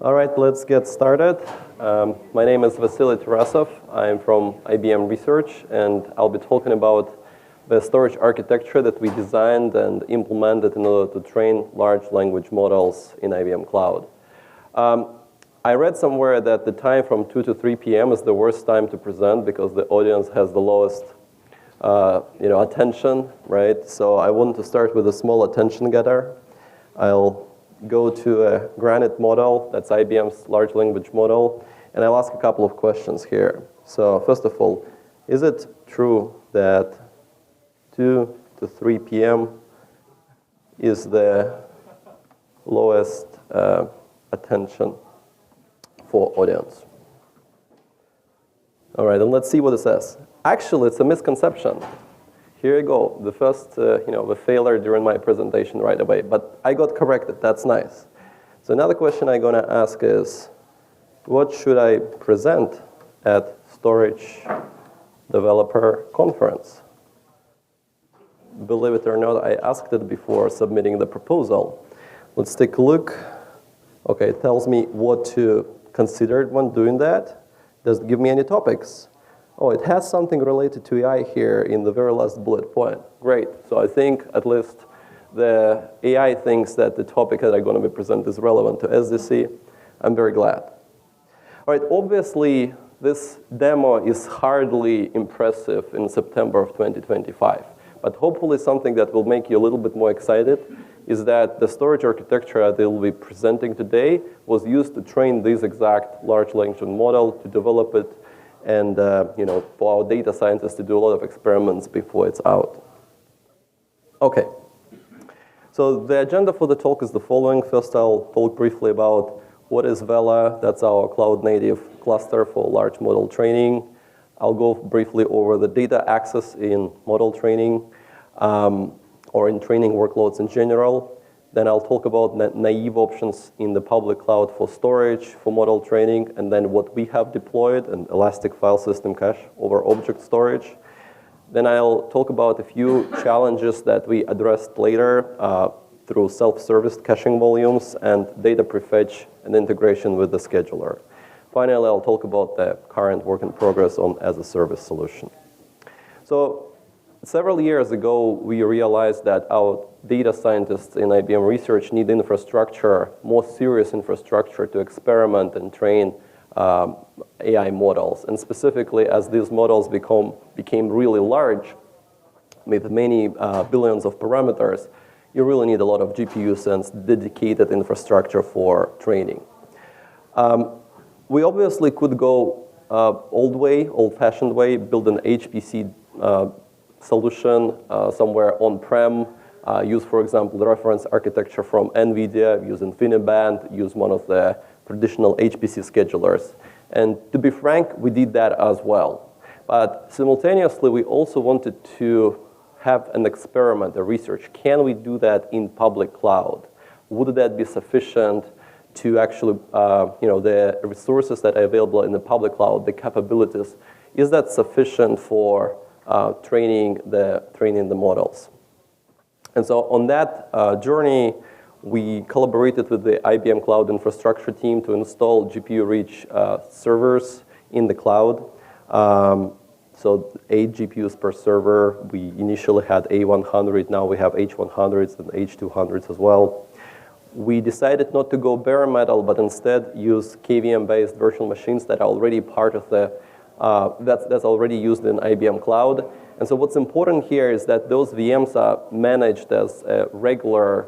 All right, let's get started. My name is Vasily Tarasov. I'm from IBM Research, and I'll be talking about the storage architecture that we designed and implemented in order to train large language models in IBM Cloud. I read somewhere that the time from 2 to 3 p.m. is the worst time to present because the audience has the lowest attention, right? So I want to start with a small attention getter. I'll go to a Granite model, that's IBM's large language model, and I'll ask a couple of questions here. So first of all, is it true that 2 to 3 p.m. is the lowest attention for audience? All right, and let's see what it says. Actually, it's a misconception. Here you go, the first, the failure during my presentation right away. But I got corrected, that's nice. So another question I'm gonna ask is, what should I present at Storage Developer Conference? Believe it or not, I asked it before submitting the proposal. Let's take a look. Okay, it tells me what to consider when doing that. Does it give me any topics? Oh, it has something related to AI here in the very last bullet point. Great. So I think at least the AI thinks that the topic that I'm going to be presenting is relevant to SDC. I'm very glad. All right, obviously, this demo is hardly impressive in September of 2025. But hopefully something that will make you a little bit more excited is that the storage architecture that we'll be presenting today was used to train this exact large language model, to develop it, and for our data scientists to do a lot of experiments before it's out. Okay, so the agenda for the talk is the following. First, I'll talk briefly about what is Vela. That's our cloud-native cluster for large model training. I'll go briefly over the data access in model training or in training workloads in general. Then I'll talk about naive options in the public cloud for storage, for model training, and then what we have deployed, an elastic file system cache over object storage. Then I'll talk about a few challenges that we addressed later through self-service caching volumes and data prefetch and integration with the scheduler. Finally, I'll talk about the current work in progress on as-a-service solution. So several years ago, we realized that our data scientists in IBM Research need infrastructure, more serious infrastructure to experiment and train AI models. And specifically, as these models became really large, with many billions of parameters, you really need a lot of GPUs and dedicated infrastructure for training. We obviously could go old-fashioned way, build an HPC solution somewhere on-prem, use, for example, the reference architecture from NVIDIA, use InfiniBand, use one of the traditional HPC schedulers. And to be frank, we did that as well. But simultaneously, we also wanted to have an experiment, a research. Can we do that in public cloud? Would that be sufficient to actually, the resources that are available in the public cloud, the capabilities, is that sufficient for training the models? And so on that journey, we collaborated with the IBM Cloud Infrastructure team to install GPU-rich servers in the cloud. So 8 GPUs per server. We initially had A100, now we have H100s and H200s as well. We decided not to go bare metal, but instead use KVM-based virtual machines that are already part of the that's already used in IBM Cloud. And so what's important here is that those VMs are managed as regular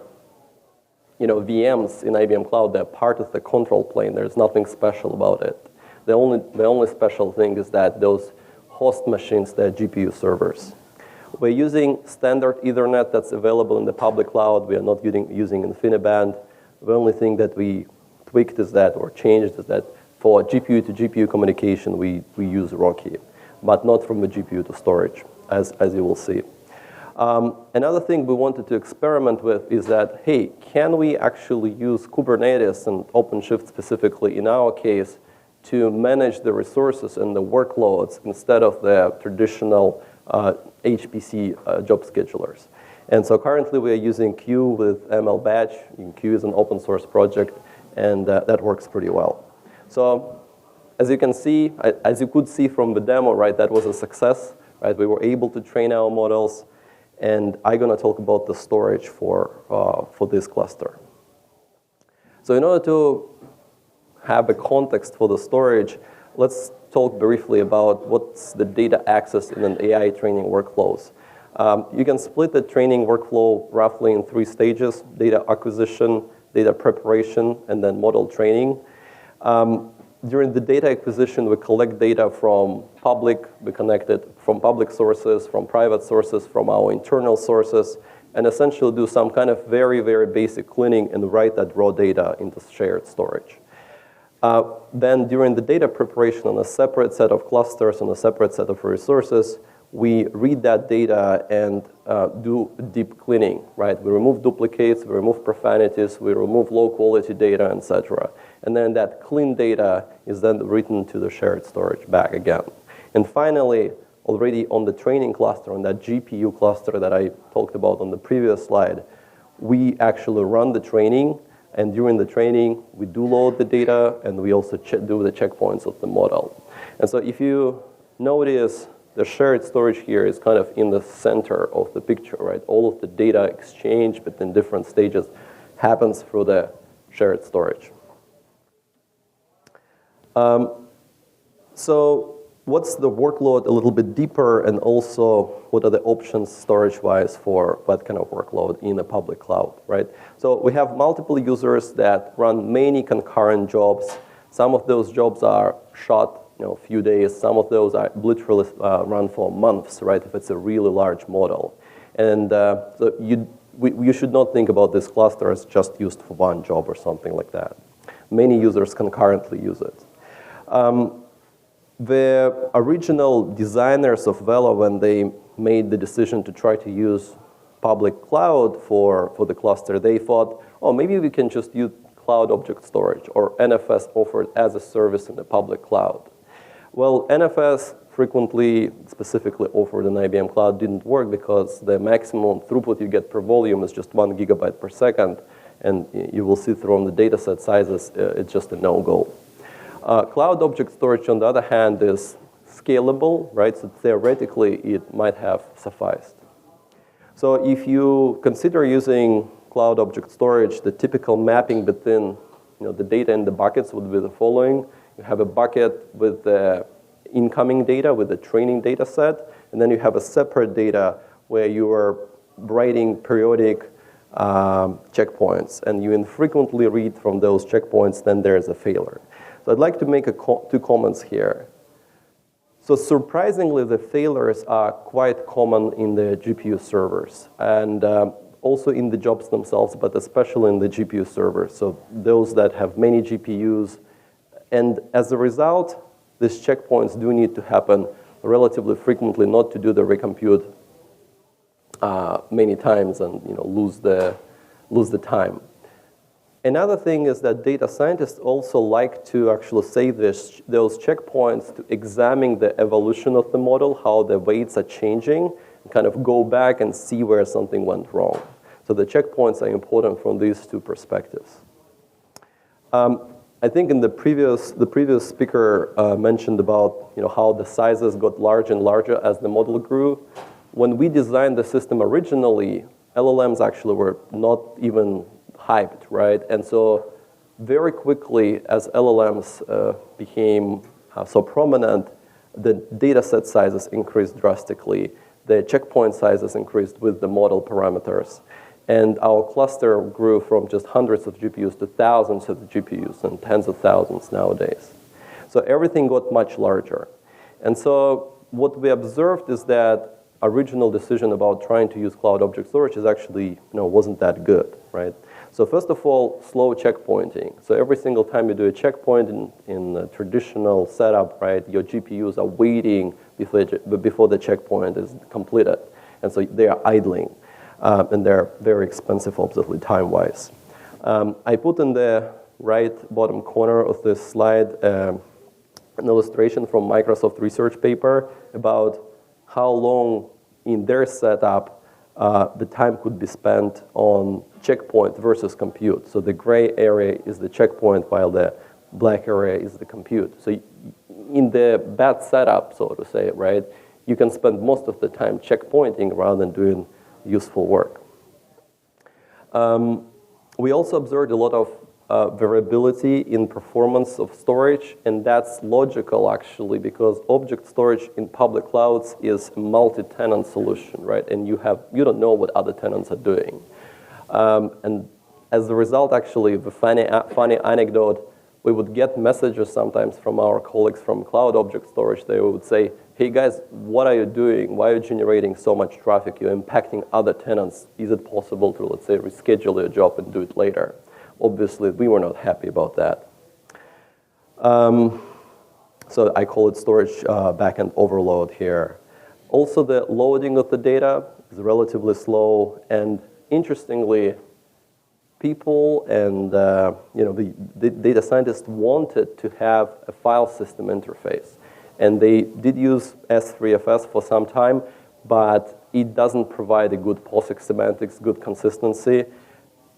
VMs in IBM Cloud. They're part of the control plane. There's nothing special about it. The only special thing is that those host machines, they're GPU servers. We're using standard Ethernet that's available in the public cloud. We are not using InfiniBand. The only thing that we tweaked is that, or changed, is that for GPU to GPU communication, we use Rocky, but not from the GPU to storage, as you will see. Another thing we wanted to experiment with is that, hey, can we actually use Kubernetes and OpenShift specifically in our case to manage the resources and the workloads instead of the traditional HPC job schedulers? And so currently we are using Q with ML Batch. Q is an open source project. and that works pretty well. So as you can see, as you could see from the demo, right, that was a success, right? We were able to train our models, and I'm going to talk about the storage for this cluster. So in order to have a context for the storage, let's talk briefly about what's the data access in an AI training workflows. You can split the training workflow roughly in 3 stages: data acquisition, data preparation, and then model training. During the data acquisition, we collect data from public sources, from private sources, from our internal sources, and essentially do some kind of very, very basic cleaning and write that raw data into shared storage. Then during the data preparation on a separate set of clusters, on a separate set of resources, we read that data and do deep cleaning, right? We remove duplicates, we remove profanities, we remove low-quality data, etc. And then that clean data is then written to the shared storage back again. And finally, already on the training cluster, on that GPU cluster that I talked about on the previous slide, we actually run the training, and during the training, we do load the data, and we also do the checkpoints of the model. And so if you notice, the shared storage here is kind of in the center of the picture, right? All of the data exchange between different stages happens through the shared storage. So what's the workload a little bit deeper, and also what are the options storage-wise for that kind of workload in a public cloud, right? So we have multiple users that run many concurrent jobs. Some of those jobs are short, a few days. Some of those are literally run for months, right, if it's a really large model. And so you should not think about this cluster as just used for one job or something like that. Many users concurrently use it. The original designers of Vela, when they made the decision to try to use public cloud for the cluster, they thought, oh, maybe we can just use cloud object storage or NFS offered as a service in the public cloud. Well, NFS frequently, specifically offered in IBM Cloud, didn't work because the maximum throughput you get per volume is just 1 gigabyte per second, and you will see from the dataset sizes, it's just a no-go. Cloud object storage, on the other hand, is scalable, right? So theoretically, it might have sufficed. So if you consider using cloud object storage, the typical mapping between the data in the buckets would be the following. You have a bucket with the incoming data, with the training data set, and then you have a separate data where you are writing periodic checkpoints, and you infrequently read from those checkpoints, then there's a failure. So I'd like to make 2 comments here. So surprisingly, the failures are quite common in the GPU servers, and also in the jobs themselves, but especially in the GPU servers. So those that have many GPUs. And as a result, these checkpoints do need to happen relatively frequently, not to do the recompute many times and lose the time. Another thing is that data scientists also like to actually save those checkpoints to examine the evolution of the model, how the weights are changing, and kind of go back and see where something went wrong. So the checkpoints are important from these 2 perspectives. I think in the previous speaker mentioned about how the sizes got larger and larger as the model grew. When we designed the system originally, LLMs actually were not even hyped, right? And so very quickly, as LLMs became so prominent, the data set sizes increased drastically. The checkpoint sizes increased with the model parameters. And our cluster grew from just hundreds of GPUs to thousands of GPUs and tens of thousands nowadays. So everything got much larger. And so what we observed is that original decision about trying to use cloud object storage is actually wasn't that good, right? So first of all, slow checkpointing. So every single time you do a checkpoint in a traditional setup, right, your GPUs are waiting before the checkpoint is completed. And so they are idling. And they're very expensive, obviously, time-wise. I put in the right bottom corner of this slide an illustration from Microsoft research paper about how long in their setup the time could be spent on checkpoint versus compute. So the gray area is the checkpoint, while the black area is the compute. So in the bad setup, so to say, right, you can spend most of the time checkpointing rather than doing useful work. We also observed a lot of variability in performance of storage, and that's logical actually, because object storage in public clouds is a multi-tenant solution, right? And you don't know what other tenants are doing. And as a result, actually, the funny anecdote, we would get messages sometimes from our colleagues from cloud object storage. They would say, hey guys, what are you doing? Why are you generating so much traffic? You're impacting other tenants. Is it possible to, let's say, reschedule your job and do it later? Obviously, we were not happy about that. So I call it storage backend overload here. Also, the loading of the data is relatively slow, and interestingly, people and the data scientists wanted to have a file system interface. And they did use S3FS for some time, but it doesn't provide a good POSIX semantics, good consistency.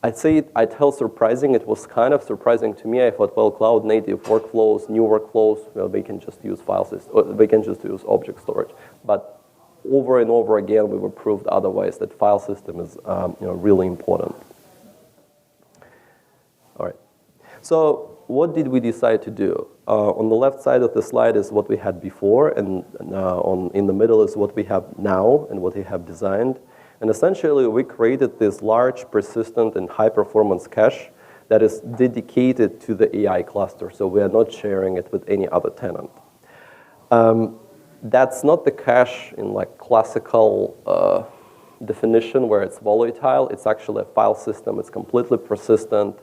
I'd say I tell surprising. It was kind of surprising to me. I thought, well, cloud native workflows, new workflows, well, they can just use file system, or they can just use object storage. But over and over again, we were proved otherwise, that file system is really important. All right. So what did we decide to do? On the left side of the slide is what we had before, and in the middle is what we have now and what we have designed. And essentially, we created this large, persistent, and high-performance cache that is dedicated to the AI cluster. So we are not sharing it with any other tenant. That's not the cache in like classical definition where it's volatile. It's actually a file system. It's completely persistent,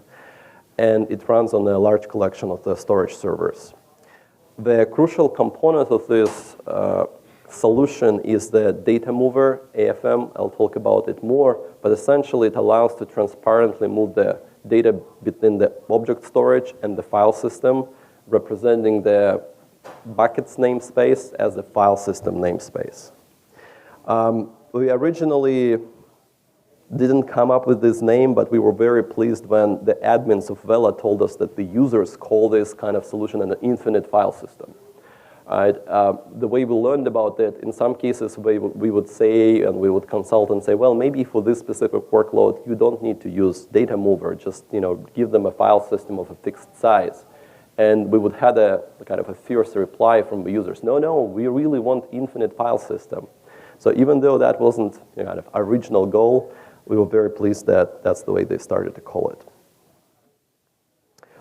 and it runs on a large collection of the storage servers. The crucial component of this solution is the data mover, AFM. I'll talk about it more, but essentially it allows to transparently move the data between the object storage and the file system, representing the buckets namespace as the file system namespace. We originally didn't come up with this name, but we were very pleased when the admins of Vela told us that the users call this kind of solution an infinite file system. Right? The way we learned about it, in some cases we would say, and we would consult and say, well, maybe for this specific workload, you don't need to use data mover. Just give them a file system of a fixed size. And we would have a kind of a fierce reply from the users. No, we really want infinite file system. So even though that wasn't kind of original goal, we were very pleased that that's the way they started to call it.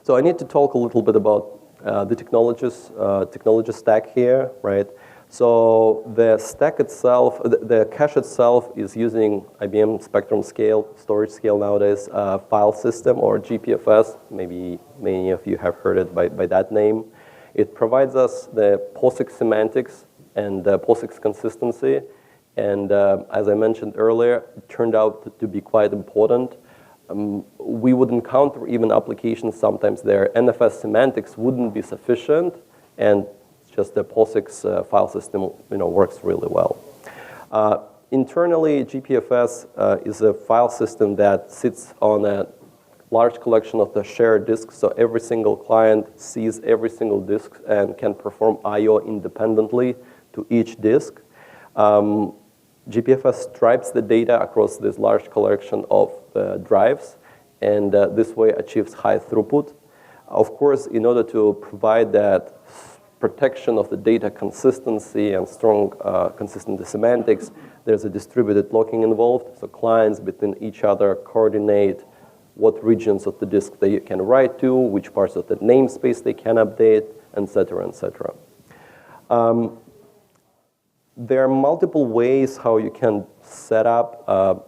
So I need to talk a little bit about the technology stack here, right? So the stack itself, the cache itself is using IBM Spectrum Scale, storage scale nowadays, file system, or GPFS. Maybe many of you have heard it by that name. It provides us the POSIX semantics and POSIX consistency. And as I mentioned earlier, it turned out to be quite important. We would encounter even applications sometimes their NFS semantics wouldn't be sufficient, and just the POSIX file system works really well. Internally, GPFS is a file system that sits on a large collection of the shared disks, so every single client sees every single disk and can perform I/O independently to each disk. GPFS stripes the data across this large collection of drives, and this way achieves high throughput. Of course, in order to provide that protection of the data consistency and strong consistent semantics, there's a distributed locking involved, so clients between each other coordinate what regions of the disk they can write to, which parts of the namespace they can update, etc., etc. There are multiple ways how you can set up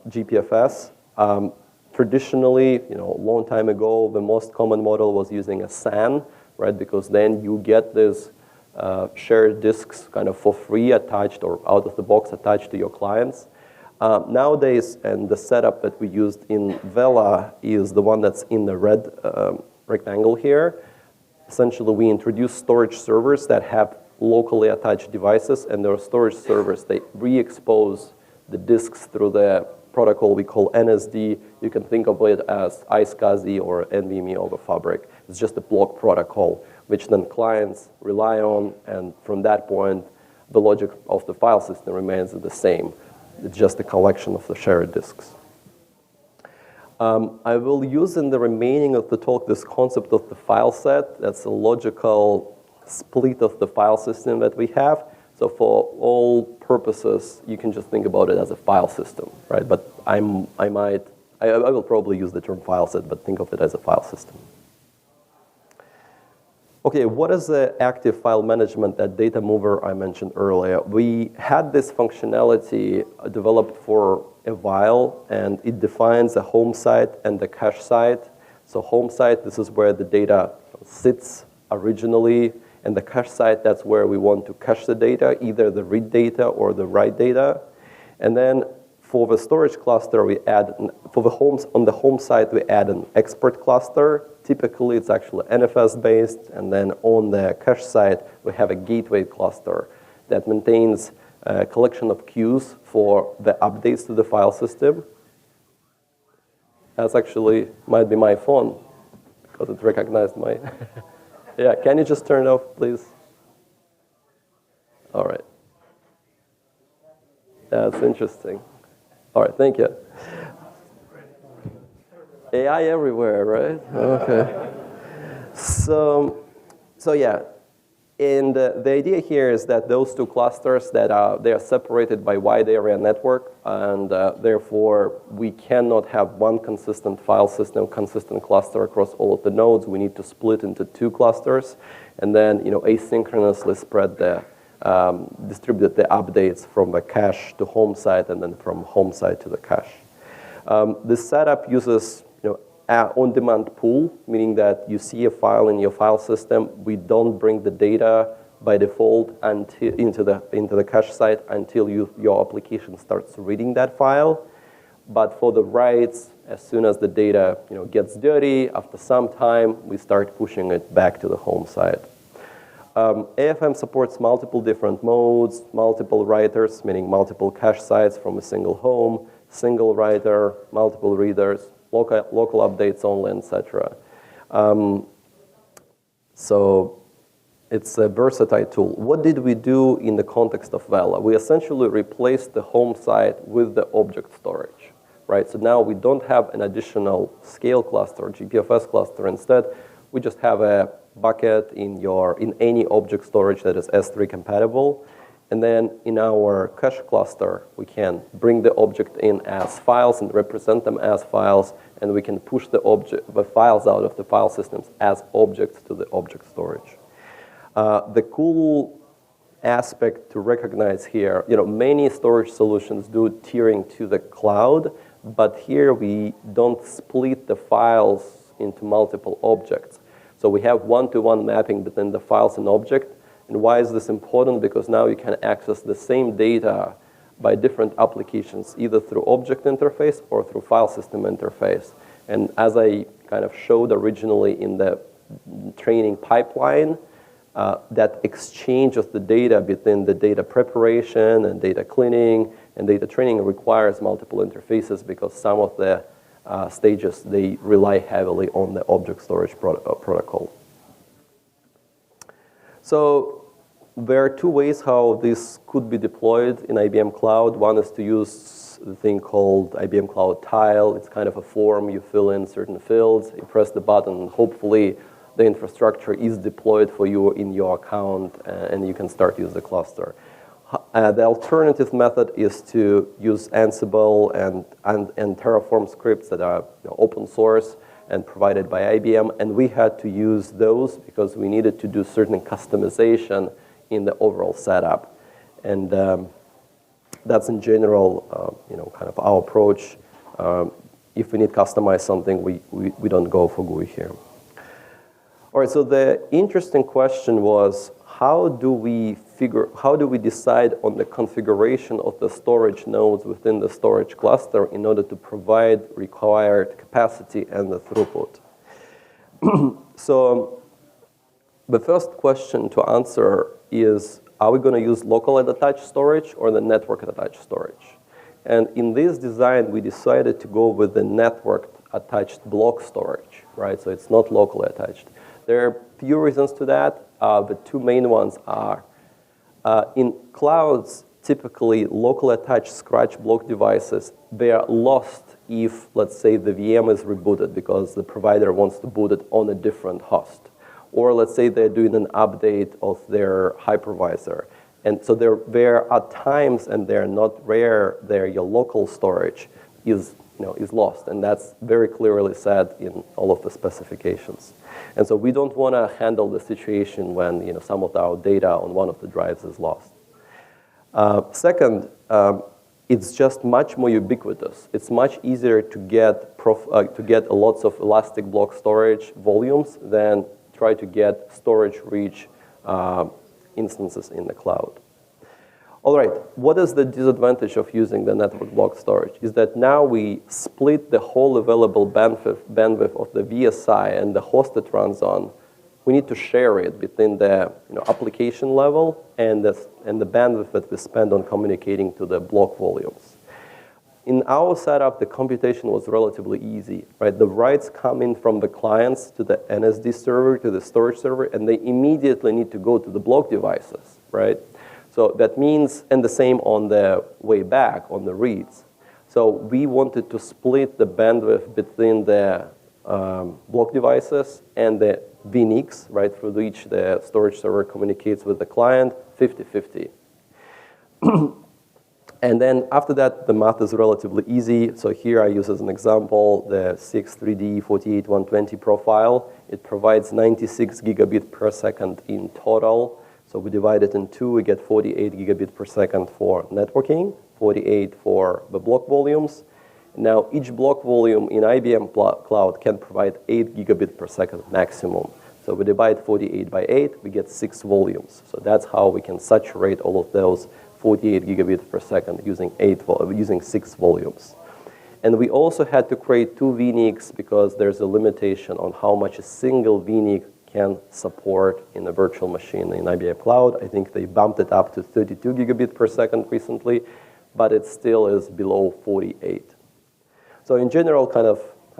GPFS. Traditionally, a long time ago, the most common model was using a SAN, right? Because then you get this shared disks kind of for free attached or out of the box attached to your clients. Nowadays, and the setup that we used in Vela is the one that's in the red rectangle here. Essentially, we introduce storage servers that have locally attached devices, and their storage servers, they re-expose the disks through the protocol we call NSD. You can think of it as iSCSI or NVMe over Fabric. It's just a block protocol, which then clients rely on, and from that point, the logic of the file system remains the same. It's just a collection of the shared disks. I will use in the remaining of the talk this concept of the file set. That's a logical split of the file system that we have. So for all purposes, you can just think about it as a file system, right? But I will probably use the term file set, but think of it as a file system. Okay, what is the active file management, that data mover I mentioned earlier? We had this functionality developed for a while, and it defines the home site and the cache site. So home site, this is where the data sits originally, and the cache site, that's where we want to cache the data, either the read data or the write data. And then for the storage cluster, we add, for the homes, on the home site, we add an export cluster. Typically, it's actually NFS-based, and then on the cache side, we have a gateway cluster that maintains a collection of queues for the updates to the file system. That's actually, might be my phone, because it recognized my... Yeah, can you just turn it off, please? All right. That's interesting. All right, thank you. AI everywhere, right? Okay. So yeah, and the idea here is that those two clusters they are separated by wide area network, and therefore we cannot have one consistent file system, consistent cluster across all of the nodes. We need to split into two clusters, and then asynchronously spread distribute the updates from the cache to home site, and then from home site to the cache. This setup uses on-demand pool, meaning that you see a file in your file system. We don't bring the data by default into the cache site until your application starts reading that file. But for the writes, as soon as the data gets dirty, after some time, we start pushing it back to the home site. AFM supports multiple different modes, multiple writers, meaning multiple cache sites from a single home, single writer, multiple readers, local updates only, etc. So it's a versatile tool. What did we do in the context of Vela? We essentially replaced the home site with the object storage, right? So now we don't have an additional scale cluster, GPFS cluster. Instead, we just have a bucket in any object storage that is S3 compatible. And then in our cache cluster, we can bring the object in as files and represent them as files, and we can push the files out of the file systems as objects to the object storage. The cool aspect to recognize here, many storage solutions do tiering to the cloud, but here we don't split the files into multiple objects. So we have one-to-one mapping between the files and object. And why is this important? Because now you can access the same data by different applications, either through object interface or through file system interface. And as I kind of showed originally in the training pipeline, that exchange of the data between the data preparation and data cleaning and data training requires multiple interfaces, because some of the stages, they rely heavily on the object storage protocol. So there are two ways how this could be deployed in IBM Cloud. One is to use the thing called IBM Cloud Tile. It's kind of a form. You fill in certain fields, you press the button, and hopefully the infrastructure is deployed for you in your account, and you can start using the cluster. The alternative method is to use Ansible and Terraform scripts that are open source and provided by IBM, and we had to use those because we needed to do certain customization in the overall setup. And that's in general, kind of our approach. If we need to customize something, we don't go for GUI here. All right, so the interesting question was, how do we decide on the configuration of the storage nodes within the storage cluster in order to provide required capacity and the throughput? So the first question to answer is, are we going to use local attached storage or the network attached storage? And in this design, we decided to go with the networked attached block storage, right? So it's not locally attached. There are a few reasons to that. The two main ones are in clouds, typically locally attached scratch block devices, they are lost if, let's say, the VM is rebooted because the provider wants to boot it on a different host. Or let's say they're doing an update of their hypervisor. And so there are times, and they're not rare, your local storage is lost. And that's very clearly said in all of the specifications. And so we don't want to handle the situation when some of our data on one of the drives is lost. Second, it's just much more ubiquitous. It's much easier to get lots of elastic block storage volumes than try to get storage-rich instances in the cloud. All right, what is the disadvantage of using the network block storage? Is that now we split the whole available bandwidth of the VSI and the host it runs on. We need to share it between the application level and the bandwidth that we spend on communicating to the block volumes. In our setup, the computation was relatively easy, right? The writes come in from the clients to the NSD server, to the storage server, and they immediately need to go to the block devices, right? So that means, and the same on the way back, on the reads. So we wanted to split the bandwidth between the block devices and the VNICs, right, through which the storage server communicates with the client, 50-50. And then after that, the math is relatively easy. So here I use as an example the CX3D 48120 profile. It provides 96 gigabit per second in total. So we divide it in two, we get 48 gigabit per second for networking, 48 for the block volumes. Now each block volume in IBM Cloud can provide 8 gigabit per second maximum. So we divide 48 by 8, we get 6 volumes. So that's how we can saturate all of those 48 gigabit per second using 6 volumes. And we also had to create 2 VNICs because there's a limitation on how much a single VNIC can support in a virtual machine in IBM Cloud. I think they bumped it up to 32 gigabit per second recently, but it still is below 48. So in general,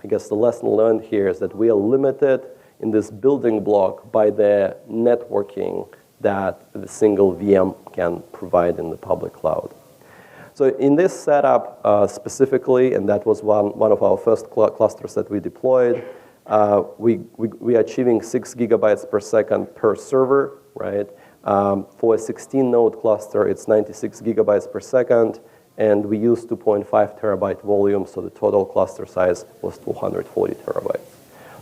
I guess the lesson learned here is that we are limited in this building block by the networking that the single VM can provide in the public cloud. So in this setup specifically, and that was one of our first clusters that we deployed, we are achieving 6 gigabytes per second per server, right? For a 16-node cluster, it's 96 gigabytes per second, and we used 2.5 terabyte volume, so the total cluster size was 240 terabytes.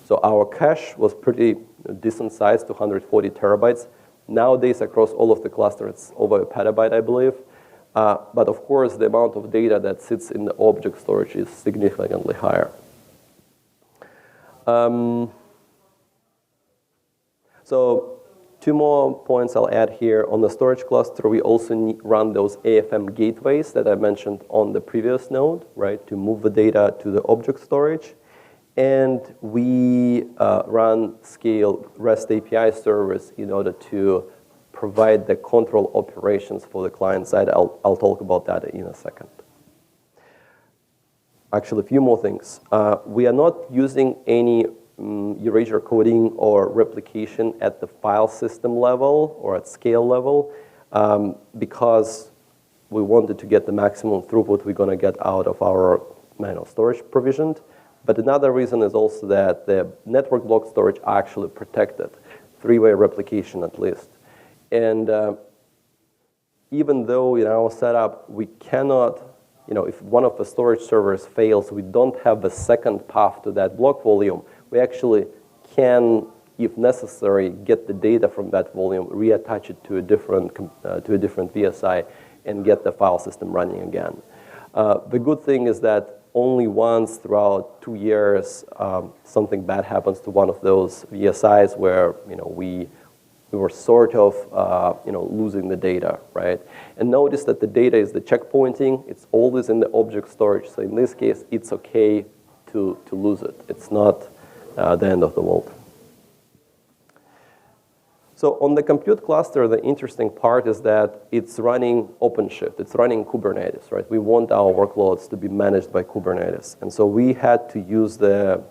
So our cache was pretty decent size, 240 terabytes. Nowadays, across all of the clusters, it's over a petabyte, I believe. But of course, the amount of data that sits in the object storage is significantly higher. So 2 more points I'll add here. On the storage cluster, we also run those AFM gateways that I mentioned on the previous node, right, to move the data to the object storage. And we run scale REST API servers in order to provide the control operations for the client side. I'll talk about that in a second. Actually, a few more things. We are not using any erasure coding or replication at the file system level or at scale level because we wanted to get the maximum throughput we're going to get out of our storage provisioned. But another reason is also that the network block storage are actually protected, 3-way replication at least. And even though in our setup we cannot, if one of the storage servers fails, we don't have the second path to that block volume, we actually can, if necessary, get the data from that volume, reattach it to a different VSI, and get the file system running again. The good thing is that only once throughout 2 years, something bad happens to one of those VSIs where we were sort of losing the data, right? And notice that the data is the checkpointing. It's always in the object storage. So in this case, it's okay to lose it. It's not the end of the world. So on the compute cluster, the interesting part is that it's running OpenShift. It's running Kubernetes, right? We want our workloads to be managed by Kubernetes. And so we had to use the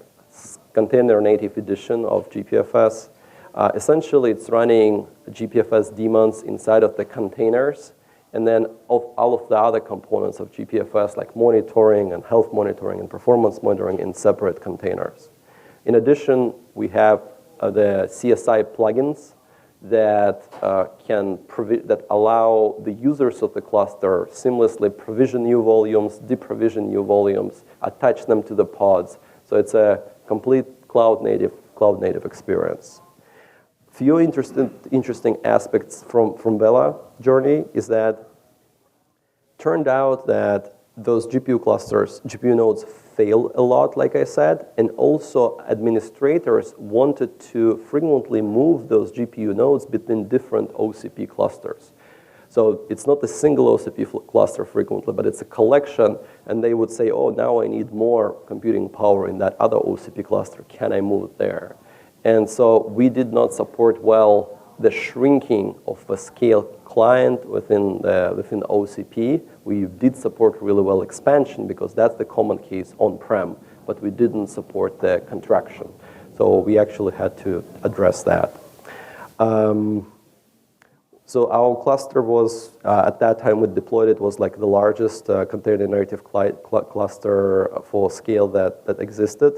container native edition of GPFS. Essentially, it's running GPFS daemons inside of the containers, and then all of the other components of GPFS, like monitoring and health monitoring and performance monitoring, in separate containers. In addition, we have the CSI plugins that that allow the users of the cluster seamlessly provision new volumes, deprovision new volumes, attach them to the pods. So it's a complete cloud native experience. Few interesting aspects from Vela journey is that turned out that those GPU clusters, GPU nodes fail a lot, like I said, and also administrators wanted to frequently move those GPU nodes between different OCP clusters. So it's not a single OCP cluster frequently, but it's a collection, and they would say, oh, now I need more computing power in that other OCP cluster. Can I move it there? And so we did not support well the shrinking of the scale client within OCP. We did support really well expansion because that's the common case on-prem, but we didn't support the contraction. So we actually had to address that. So our cluster was, at that time we deployed it, was like the largest container native cluster for scale that existed.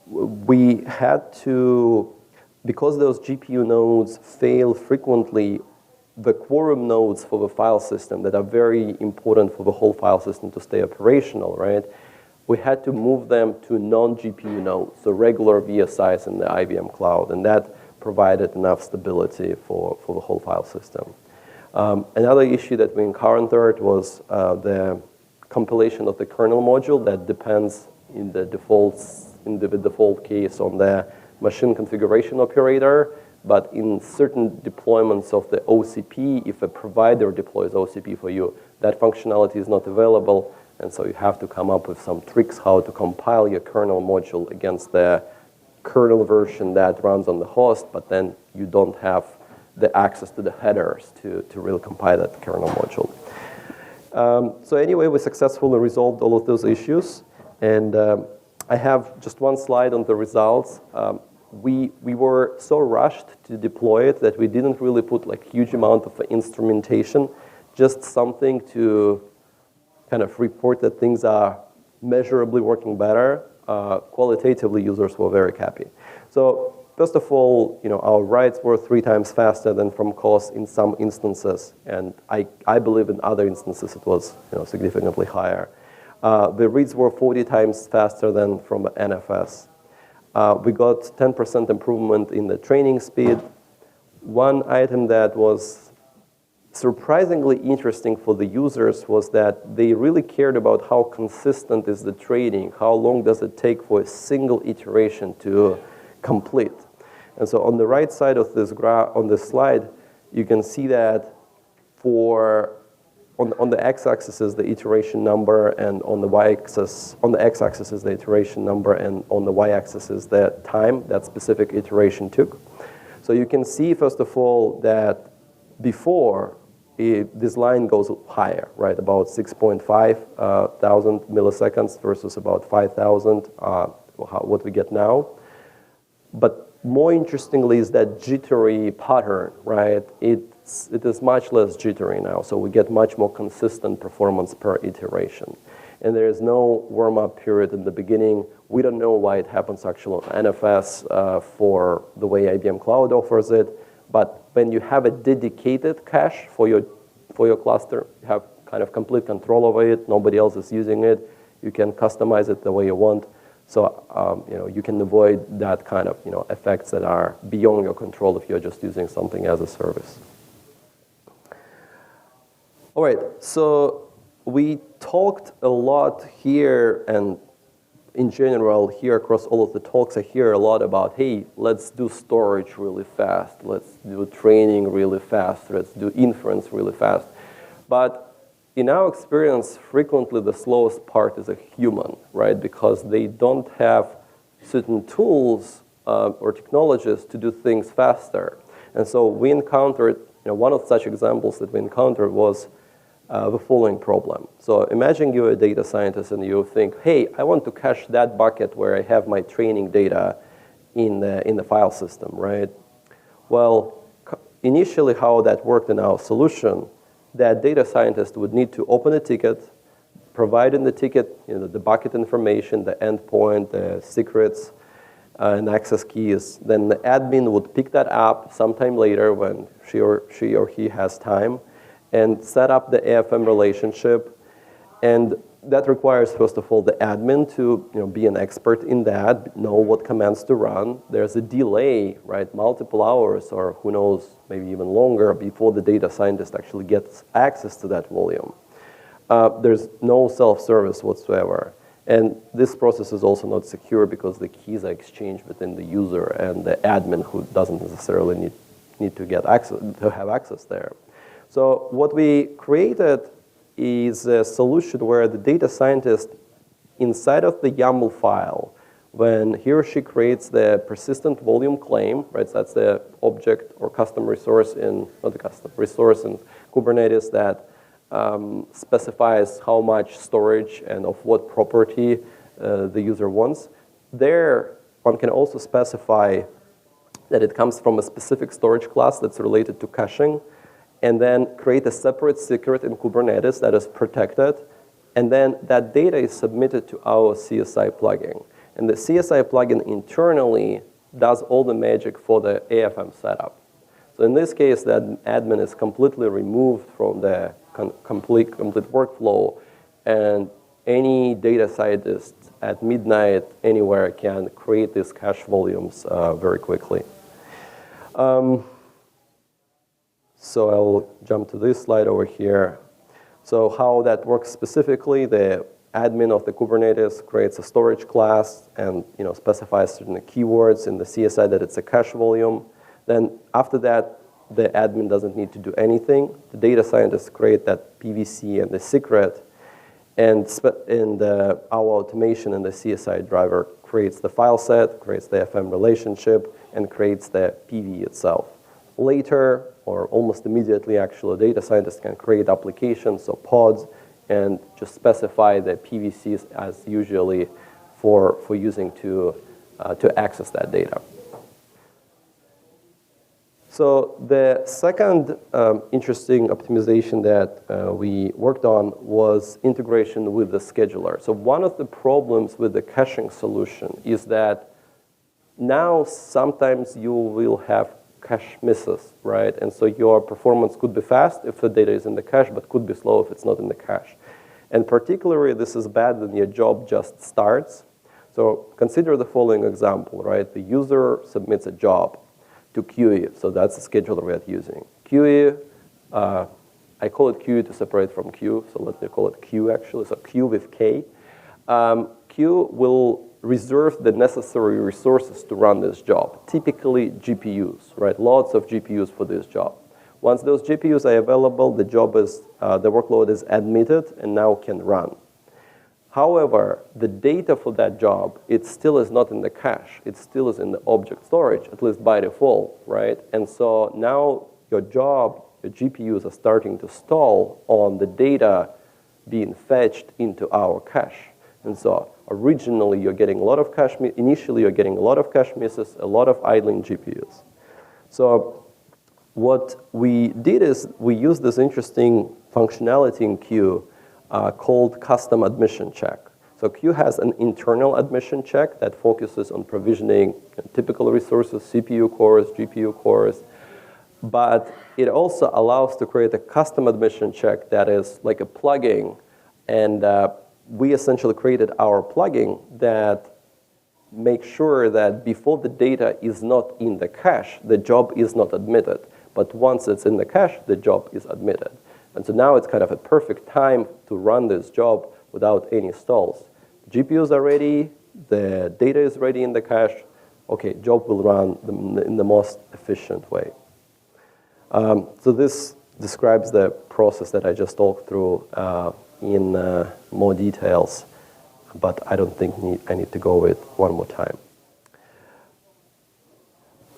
We had to, because those GPU nodes fail frequently, the quorum nodes for the file system that are very important for the whole file system to stay operational, right? We had to move them to non-GPU nodes, so regular VSIs in the IBM cloud, and that provided enough stability for the whole file system. Another issue that we encountered was the compilation of the kernel module that depends in the default case on the machine configuration operator, but in certain deployments of the OCP, if a provider deploys OCP for you, that functionality is not available, and so you have to come up with some tricks how to compile your kernel module against the kernel version that runs on the host, but then you don't have the access to the headers to really compile that kernel module. So anyway, we successfully resolved all of those issues, and I have just one slide on the results. We were so rushed to deploy it that we didn't really put like huge amount of instrumentation, just something to kind of report that things are measurably working better. Qualitatively, users were very happy. So first of all, our writes were 3 times faster than from COS in some instances, and I believe in other instances it was significantly higher. The reads were 40 times faster than from NFS. We got 10% improvement in the training speed. One item that was surprisingly interesting for the users was that they really cared about how consistent is the training, how long does it take for a single iteration to complete. And so on the right side of this graph, on this slide, you can see that on the x-axis is the iteration number, and on the y-axis, on the x-axis is the iteration number, and on the y-axis is the time that specific iteration took. So you can see, first of all, that before this line goes higher, right? About 6.5 thousand milliseconds versus about 5,000, what we get now. But more interestingly is that jittery pattern, right? It is much less jittery now, so we get much more consistent performance per iteration. And there is no warm-up period in the beginning. We don't know why it happens actually on NFS for the way IBM Cloud offers it, but when you have a dedicated cache for your cluster, you have kind of complete control over it, nobody else is using it, you can customize it the way you want. So you can avoid that kind of effects that are beyond your control if you're just using something as a service. All right, so we talked a lot here, and in general here across all of the talks I hear a lot about, hey, let's do storage really fast, let's do training really fast, let's do inference really fast. But in our experience, frequently the slowest part is a human, right? Because they don't have certain tools or technologies to do things faster. And so we encountered, one of such examples that we encountered was the following problem. So imagine you're a data scientist and you think, hey, I want to cache that bucket where I have my training data in the file system, right? Well, initially how that worked in our solution, that data scientist would need to open a ticket, provide in the ticket the bucket information, the endpoint, the secrets, and access keys. Then the admin would pick that up sometime later when she or he has time and set up the AFM relationship. And that requires, first of all, the admin to be an expert in that, know what commands to run. There's a delay, right, multiple hours or who knows, maybe even longer before the data scientist actually gets access to that volume. There's no self-service whatsoever. And this process is also not secure because the keys are exchanged within the user and the admin who doesn't necessarily need to get access, to have access there. So what we created is a solution where the data scientist inside of the YAML file, when he or she creates the persistent volume claim, right, so that's the object or custom resource not the custom resource in Kubernetes that specifies how much storage and of what property the user wants. There, one can also specify that it comes from a specific storage class that's related to caching, and then create a separate secret in Kubernetes that is protected, and then that data is submitted to our CSI plugin. And the CSI plugin internally does all the magic for the AFM setup. So in this case, that admin is completely removed from the complete workflow, and any data scientist at midnight anywhere can create these cache volumes very quickly. So I'll jump to this slide over here. So how that works specifically, the admin of the Kubernetes creates a storage class and specifies certain keywords in the CSI that it's a cache volume. Then after that, the admin doesn't need to do anything. The data scientists create that PVC and the secret, and our automation in the CSI driver creates the file set, creates the FM relationship, and creates the PV itself. Later, or almost immediately, actually, a data scientist can create applications, so pods, and just specify the PVCs as usually for using to access that data. So the second interesting optimization that we worked on was integration with the scheduler. So one of the problems with the caching solution is that now sometimes you will have cache misses, right? And so your performance could be fast if the data is in the cache, but could be slow if it's not in the cache. And particularly, this is bad when your job just starts. So consider the following example, right? The user submits a job to QE, so that's the scheduler we're using. QE, I call it QE to separate from Q, so let me call it Q actually, so Q with K. Q will reserve the necessary resources to run this job, typically GPUs, right? Lots of GPUs for this job. Once those GPUs are available, the workload is admitted and now can run. However, the data for that job, it still is not in the cache. It still is in the object storage, at least by default, right? And so now your GPUs are starting to stall on the data being fetched into our cache. And so originally you're getting a lot of cache, initially you're getting a lot of cache misses, a lot of idling GPUs. So what we did is we used this interesting functionality in Q called custom admission check. So Q has an internal admission check that focuses on provisioning typical resources, CPU cores, GPU cores, but it also allows to create a custom admission check that is like a plugin, and we essentially created our plugin that makes sure that before the data is not in the cache, the job is not admitted. But once it's in the cache, the job is admitted. And so now it's kind of a perfect time to run this job without any stalls. GPUs are ready, the data is ready in the cache. Okay, job will run in the most efficient way. So this describes the process that I just talked through in more details, but I don't think I need to go over it one more time.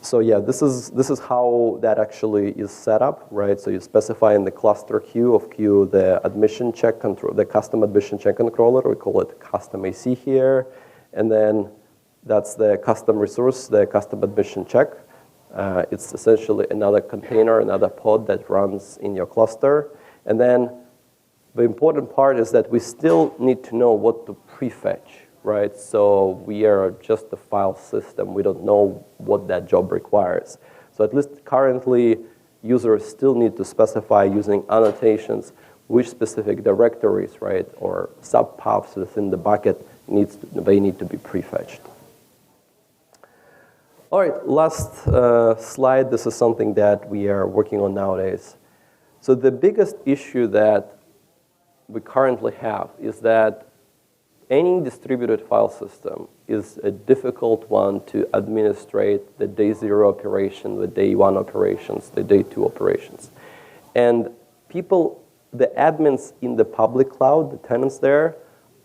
So yeah, this is how that actually is set up, right? So you specify in the cluster queue of queue the admission check control, the custom admission check controller. We call it custom AC here, and then that's the custom resource, the custom admission check. It's essentially another container, another pod that runs in your cluster, and then the important part is that we still need to know what to prefetch. Right, so we are just a file system. We don't know what that job requires. So at least currently, users still need to specify using annotations which specific directories, right, or subpaths within the bucket they need to be prefetched. All right, last slide. This is something that we are working on nowadays. So the biggest issue that we currently have is that any distributed file system is a difficult one to administrate the day zero operation, the day one operations, the day two operations. And people, the admins in the public cloud, the tenants there,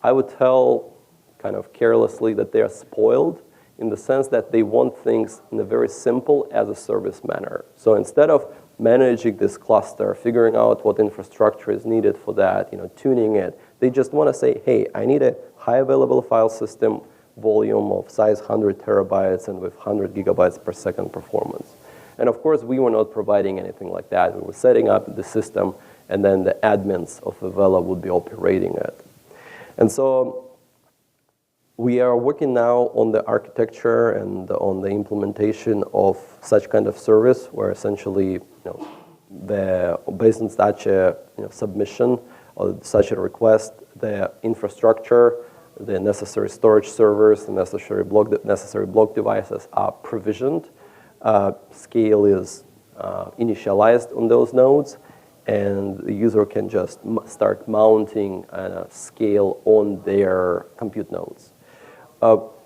I would tell kind of carelessly that they are spoiled in the sense that they want things in a very simple as a service manner. So instead of managing this cluster, figuring out what infrastructure is needed for that, tuning it, they just want to say, hey, I need a high available file system volume of size 100 terabytes and with 100 gigabytes per second performance. And of course, we were not providing anything like that. We were setting up the system, and then the admins of Vela would be operating it. And so we are working now on the architecture and on the implementation of such kind of service where essentially, based on such a submission or such a request, the infrastructure, the necessary storage servers, the necessary block devices are provisioned. Scale is initialized on those nodes, and the user can just start mounting scale on their compute nodes.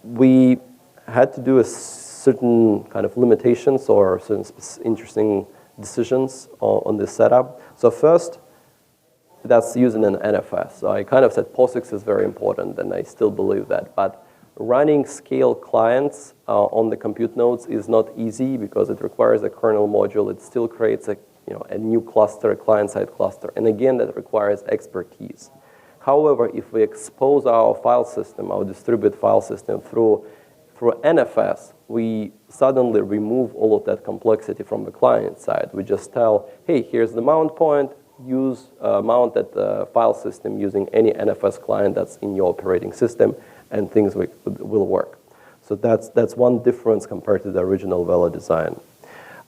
We had to do a certain kind of limitations or certain interesting decisions on this setup. So first, that's using an NFS. So I kind of said POSIX is very important, and I still believe that. But running scale clients on the compute nodes is not easy because it requires a kernel module. It still creates a new cluster, a client-side cluster. And again, that requires expertise. However, if we expose our file system, our distributed file system through NFS, we suddenly remove all of that complexity from the client side. We just tell, hey, here's the mount point. Mount that file system using any NFS client that's in your operating system, and things will work. So that's one difference compared to the original Vela design.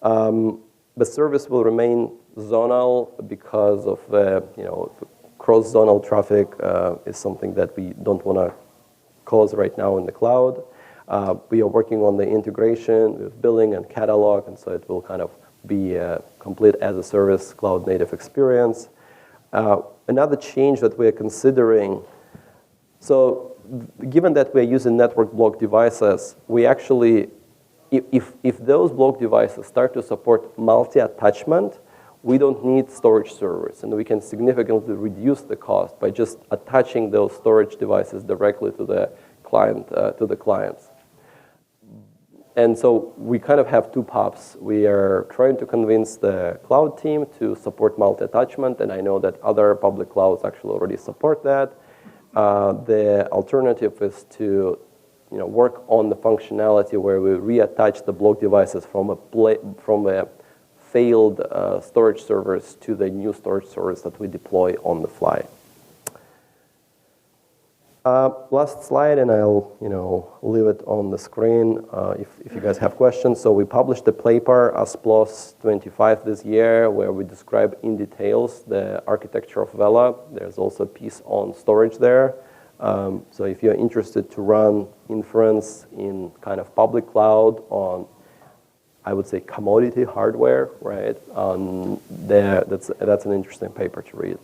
The service will remain zonal because of cross-zonal traffic is something that we don't want to cause right now in the cloud. We are working on the integration with billing and catalog, and so it will kind of be a complete as-a-service cloud-native experience. Another change that we're considering, so given that we're using network block devices, we actually, if those block devices start to support multi-attachment, we don't need storage servers, and we can significantly reduce the cost by just attaching those storage devices directly to the client, to the clients. And so we kind of have two paths. We are trying to convince the cloud team to support multi-attachment, and I know that other public clouds actually already support that. The alternative is to work on the functionality where we reattach the block devices from a failed storage servers to the new storage servers that we deploy on the fly. Last slide, and I'll leave it on the screen if you guys have questions. So we published a paper, ASPLOS 25 this year, where we describe in details the architecture of Vela. There's also a piece on storage there. So if you're interested to run inference in kind of public cloud on, I would say, commodity hardware, right? That's an interesting paper to read.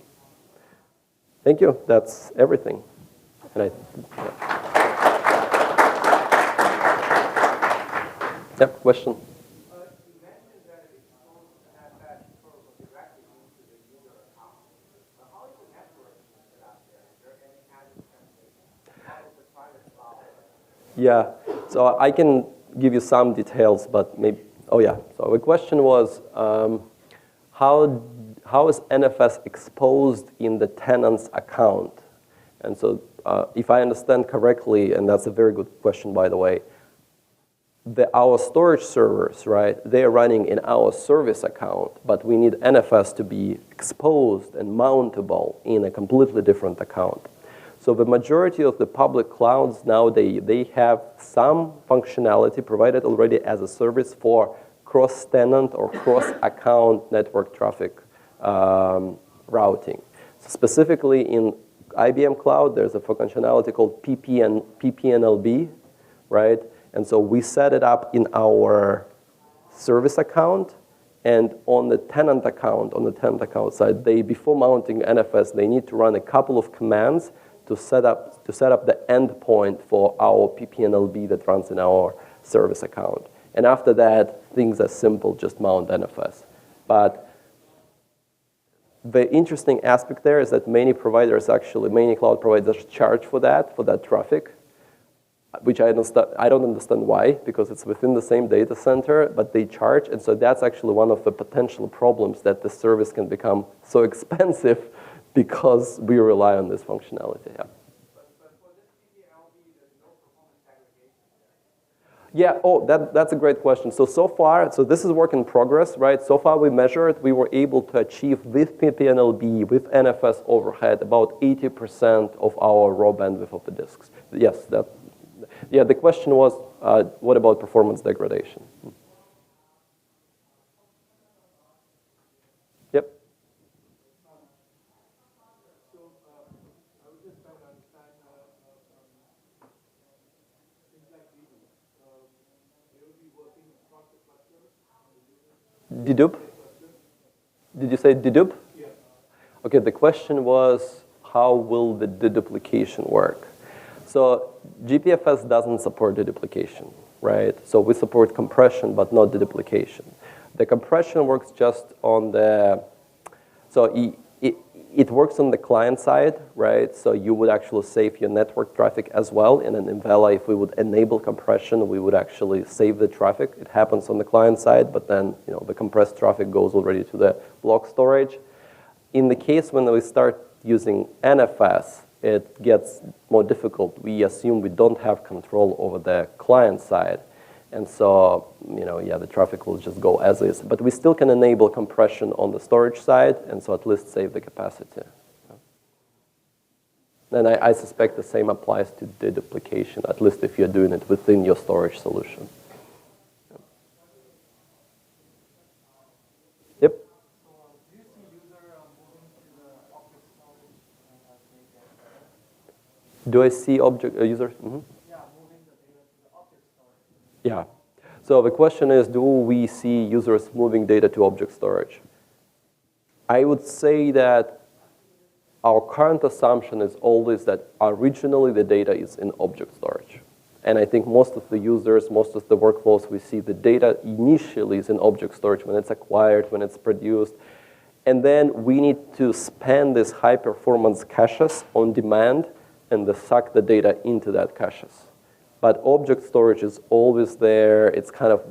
Thank you. That's everything. And question? You mentioned that it exposed that protocol directly into the user account. How is the network set up there? Is there any added translation? How is the private cloud? Yeah, so I can give you some details, but maybe Oh yeah. So the question was, how is NFS exposed in the tenant's account? And so if I understand correctly, and that's a very good question, by the way, our storage servers, right, they're running in our service account, but we need NFS to be exposed and mountable in a completely different account. So the majority of the public clouds nowadays, they have some functionality provided already as a service for cross-tenant or cross-account network traffic routing. So specifically in IBM Cloud, there's a functionality called PPNLB, right? And so we set it up in our service account, and on the tenant account side, before mounting NFS, they need to run a couple of commands to set up the endpoint for our PPNLB that runs in our service account. And after that, things are simple, just mount NFS. But the interesting aspect there is that many cloud providers charge for that traffic, which I don't understand why, because it's within the same data center, but they charge. And so that's actually one of the potential problems, that the service can become so expensive because we rely on this functionality. Yeah. But for this PPLB, there's no performance degradation there. Yeah, that's a great question. So far, this is work in progress, right? So far we measured, we were able to achieve with PPNLB, with NFS overhead, about 80% of our raw bandwidth of the disks. Yes, the question was, what about performance degradation? Yep. So I was just trying to understand things like we do. They will be working across the clusters. Dedupe? Did you say dedupe? Yeah. Okay, the question was, how will the deduplication work? So GPFS doesn't support deduplication, right? So we support compression, but not deduplication. The compression works just on it works on the client side, right? So you would actually save your network traffic as well. And then in Vela, if we would enable compression, we would actually save the traffic. It happens on the client side, but then the compressed traffic goes already to the block storage. In the case when we start using NFS, it gets more difficult. We assume we don't have control over the client side. And so, the traffic will just go as is. But we still can enable compression on the storage side, and so at least save the capacity. And I suspect the same applies to deduplication, at least if you're doing it within your storage solution. Yep. Do you see user moving to the object storage as they get better? Do I see users? Mm-hmm. Yeah, moving the data to the object storage. Yeah. So the question is, do we see users moving data to object storage? I would say that our current assumption is always that originally the data is in object storage. And I think most of the users, most of the workflows, we see the data initially is in object storage when it's acquired, when it's produced. And then we need to span these high-performance caches on demand and suck the data into that caches. But object storage is always there. It's kind of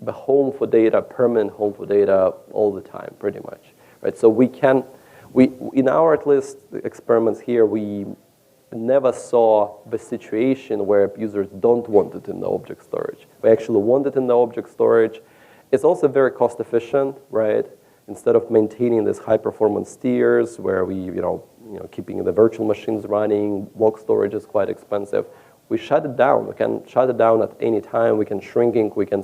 the home for data, permanent home for data all the time, pretty much. Right? So in our at least experiments here, we never saw the situation where users don't want it in the object storage. We actually want it in the object storage. It's also very cost efficient, right? Instead of maintaining these high performance tiers where we, keeping the virtual machines running, block storage is quite expensive. We shut it down. We can shut it down at any time. We can shrinking. We can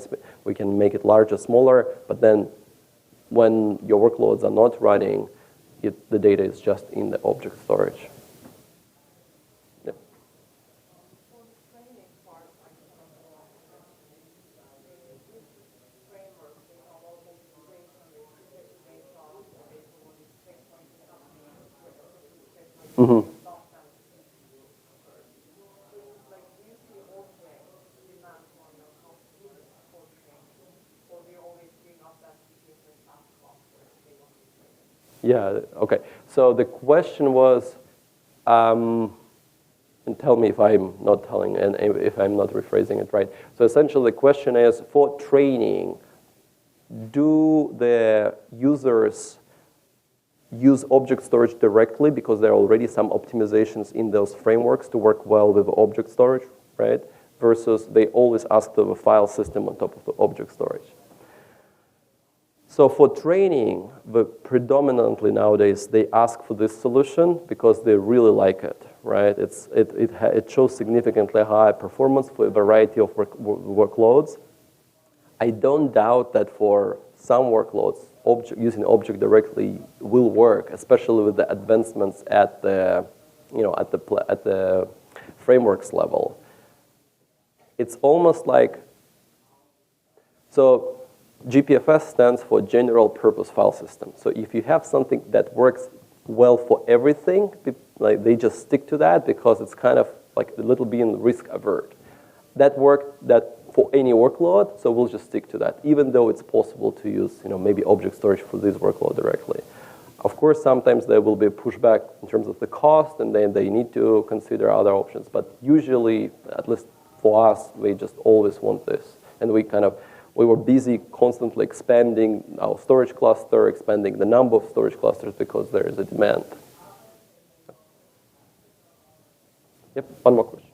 make it larger, smaller. But then, when your workloads are not running, the data is just in the object storage. Yeah. For the training part, frameworks, they have all these integration with based on checkpoint something, Mm-hmm. Yeah, okay. So the question was, and tell me if I'm not telling and if I'm not rephrasing it right. So essentially the question is, for training, do the users use object storage directly because there are already some optimizations in those frameworks to work well with object storage, right? Versus they always ask to have a file system on top of the object storage. So for training, predominantly nowadays, they ask for this solution because they really like it, right? It shows significantly higher performance for a variety of workloads. I don't doubt that for some workloads, using object directly will work, especially with the advancements at the frameworks level. It's almost like, so GPFS stands for General Purpose File System. So if you have something that works well for everything, like they just stick to that because it's kind of like a little bit risk avert. That worked for any workload, so we'll just stick to that, even though it's possible to use maybe object storage for this workload directly. Of course, sometimes there will be a pushback in terms of the cost, and then they need to consider other options. But usually, at least for us, we just always want this. And we were busy constantly expanding our storage cluster, expanding the number of storage clusters because there is a demand. Yep, one more question.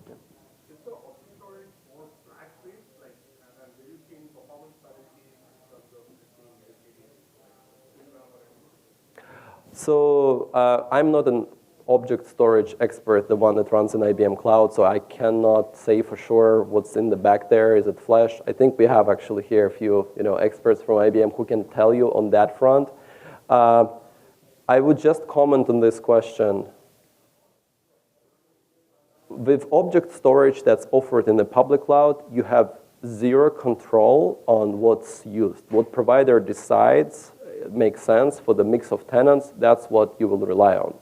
Is the object storage more flash-based? Like, and do you see any performance penalties in terms of seeing LPDs? So I'm not an object storage expert, the one that runs in IBM Cloud, so I cannot say for sure what's in the back there. Is it flash? I think we have actually here a few experts from IBM who can tell you on that front. I would just comment on this question. With object storage that's offered in the public cloud, you have zero control on what's used. What provider decides makes sense for the mix of tenants, that's what you will rely on.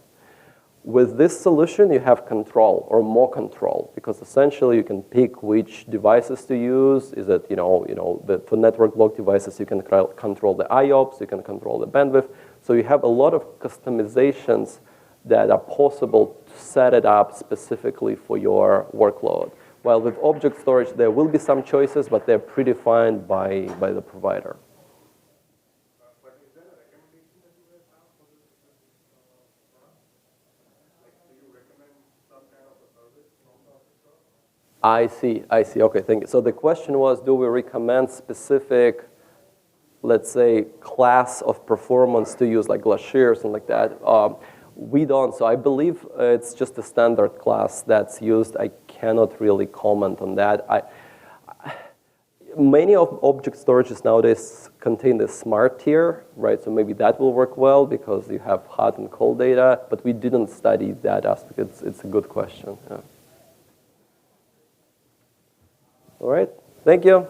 With this solution, you have control or more control because essentially you can pick which devices to use. Is it, for network block devices, you can control the IOPS, you can control the bandwidth. So you have a lot of customizations that are possible to set it up specifically for your workload. While with object storage, there will be some choices, but they're predefined by the provider. But is there a recommendation that you guys have for this product? Like, do you recommend some kind of a service from the object storage? I see. Okay, thank you. So the question was, do we recommend specific, let's say, class of performance to use, like Glacier or something like that? We don't. So I believe it's just a standard class that's used. I cannot really comment on that. Many of object storages nowadays contain the smart tier, right? So maybe that will work well because you have hot and cold data, but we didn't study that aspect. It's a good question. Yeah. All right. Thank you.